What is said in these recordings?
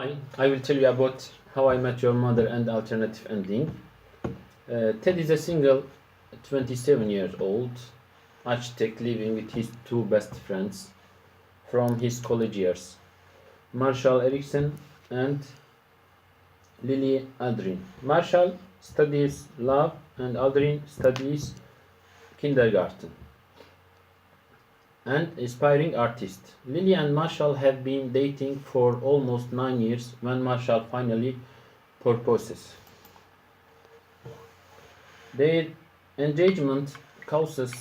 Hi, I will tell you about How I Met Your Mother and alternative ending. Ted is a single 27 years old architect living with his two best friends from his college years, Marshall Erickson and Lily Aldrin. Marshall studies law and Aldrin studies kindergarten. And aspiring artist. Lily and Marshall have been dating for almost 9 years when Marshall finally proposes. Their engagement causes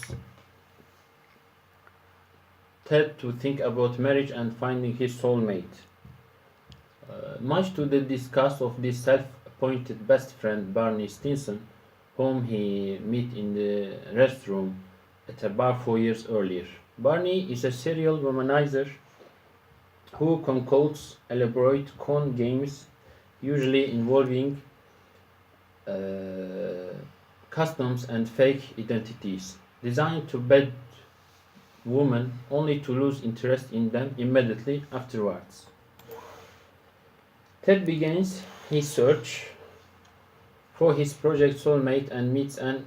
Ted to think about marriage and finding his soulmate. Much to the disgust of this self-appointed best friend Barney Stinson, whom he met in the restroom at a bar 4 years earlier. Barney is a serial womanizer who concocts elaborate con games, usually involving customs and fake identities, designed to bed women only to lose interest in them immediately afterwards. Ted begins his search for his project soulmate and meets an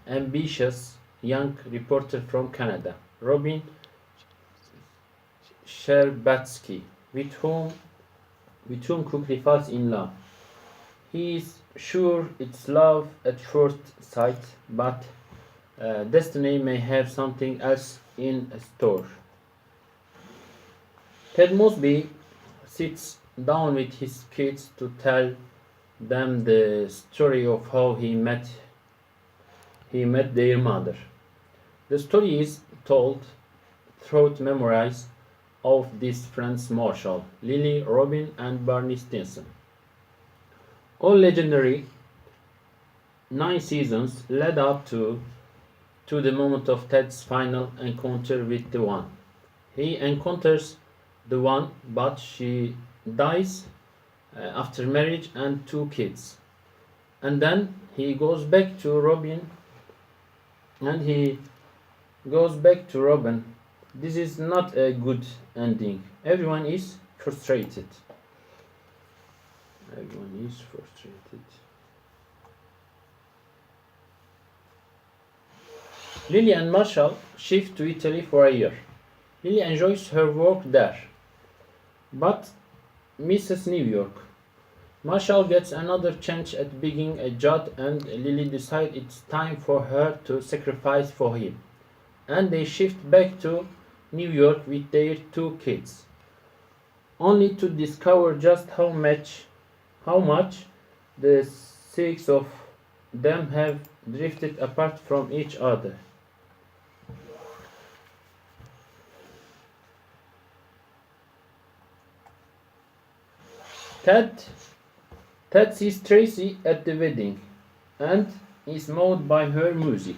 ambitious young reporter from Canada, Robin Scherbatsky, with whom quickly falls in love. He is sure it's love at first sight, but destiny may have something else in store. Ted Mosby sits down with his kids to tell them the story of how he met their mother. The story is told through memories of these friends Marshall, Lily, Robin, and Barney Stinson. All legendary 9 seasons led up to the moment of Ted's final encounter with the one. He encounters the one, but she dies after marriage and two kids. And then he goes back to Robin and he goes back to Robin. This is not a good ending. Everyone is frustrated. Everyone is frustrated. Lily and Marshall shift to Italy for a year. Lily enjoys her work there, but misses New York. Marshall gets another chance at being a judge and Lily decides it's time for her to sacrifice for him. And they shift back to New York with their two kids, only to discover just how much the six of them have drifted apart from each other. Ted Ted sees Tracy at the wedding and is moved by her music.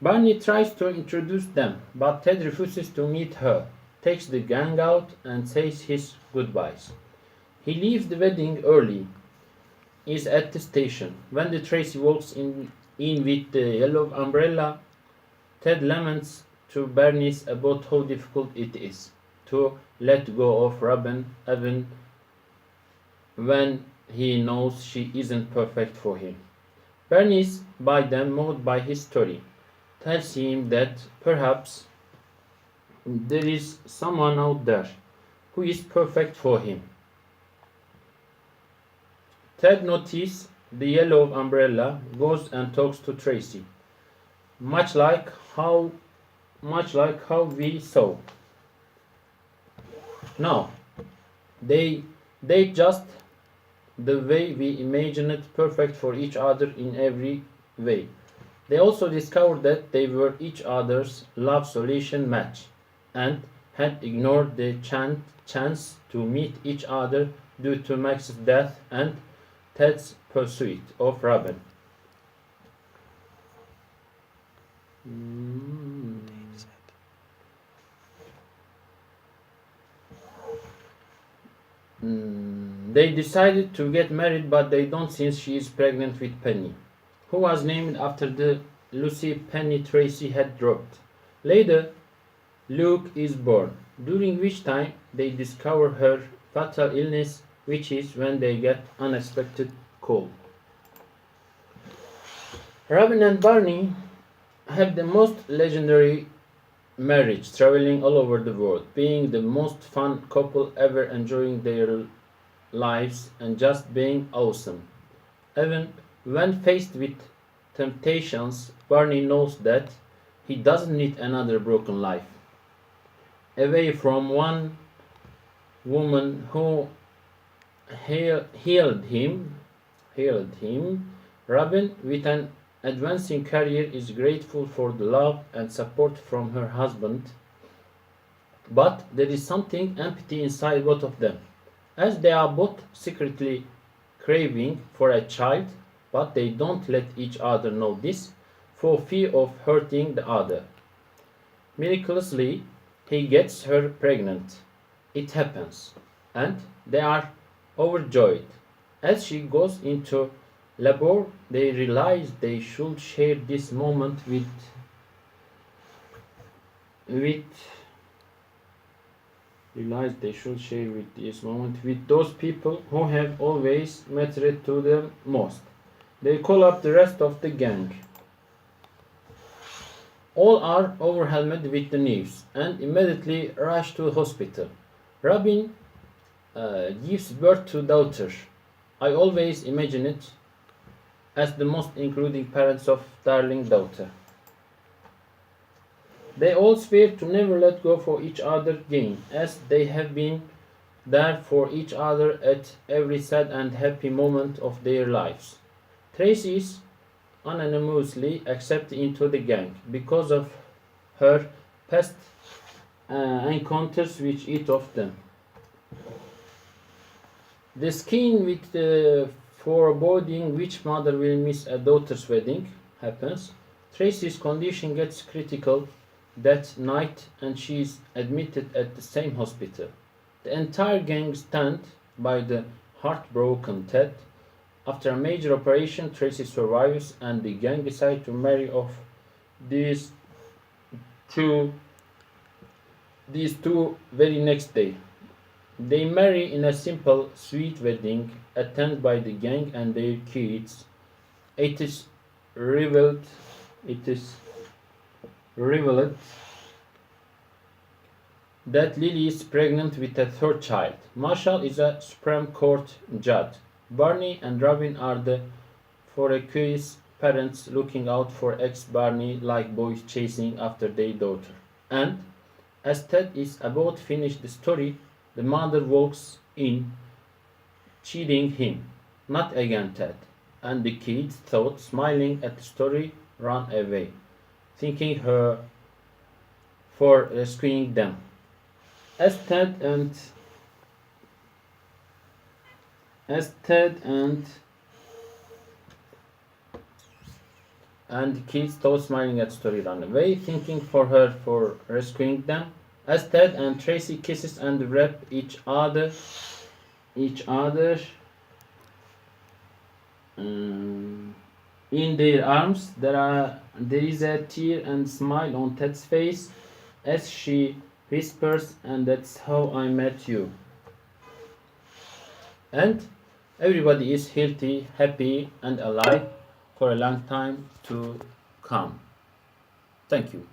Barney tries to introduce them, but Ted refuses to meet her, takes the gang out, and says his goodbyes. He leaves the wedding early, is at the station. When the Tracy walks in with the yellow umbrella, Ted laments to Bernice about how difficult it is to let go of Robin even when he knows she isn't perfect for him. Bernice, by then moved by his story, tells him that perhaps there is someone out there who is perfect for him. Ted notices the yellow umbrella, goes and talks to Tracy, much like how we saw. Now, they just the way we imagined it, perfect for each other in every way. They also discovered that they were each other's love solution match and had ignored the chance to meet each other due to Max's death and Ted's pursuit of Robin. They decided to get married, but they don't since she is pregnant with Penny, who was named after the Lucy Penny Tracy had dropped. Later, Luke is born. during which time they discover her fatal illness, which is when they get unexpected call. Robin and Barney have the most legendary marriage, traveling all over the world, being the most fun couple ever, enjoying their lives and just being awesome. Even when faced with temptations, Barney knows that he doesn't need another broken life. Away from one woman who healed him, Robin, with an advancing career, is grateful for the love and support from her husband, but there is something empty inside both of them, as they are both secretly craving for a child, but they don't let each other know this for fear of hurting the other. Miraculously, he gets her pregnant. It happens, and they are overjoyed. As she goes into labor, they realize they should share this moment with with those people who have always mattered to them most. They call up the rest of the gang. All are overwhelmed with the news and immediately rush to the hospital. Robin gives birth to a daughter. I always imagine it as the most including parents of darling daughter. They all swear to never let go for each other again, as they have been there for each other at every sad and happy moment of their lives. Tracy is unanimously accepted into the gang because of her past encounters with each of them. The scheme with the foreboding which mother will miss a daughter's wedding happens. Tracy's condition gets critical that night and she is admitted at the same hospital. The entire gang stand by the heartbroken Ted. After a major operation, Tracy survives and the gang decide to marry off these two these two very next day. They marry in a simple, sweet wedding attended by the gang and their kids. It is revealed it is revealed that Lily is pregnant with a third child. Marshall is a Supreme Court judge. Barney and Robin are the foreclosed parents looking out for ex-Barney like boys chasing after their daughter. And as Ted is about to finish the story, the mother walks in, cheating him. Not again, Ted. And the kids thought, smiling at the story, run away, thanking her for rescuing them. As Ted and as Ted and the kids thought, smiling at the story, run away, thanking for her for rescuing them. As Ted and Tracy kisses and wrap each other in their arms, there is a tear and smile on Ted's face as she whispers, "And that's how I met you." And everybody is healthy, happy, and alive for a long time to come. Thank you.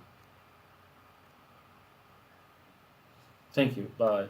Thank you. Bye.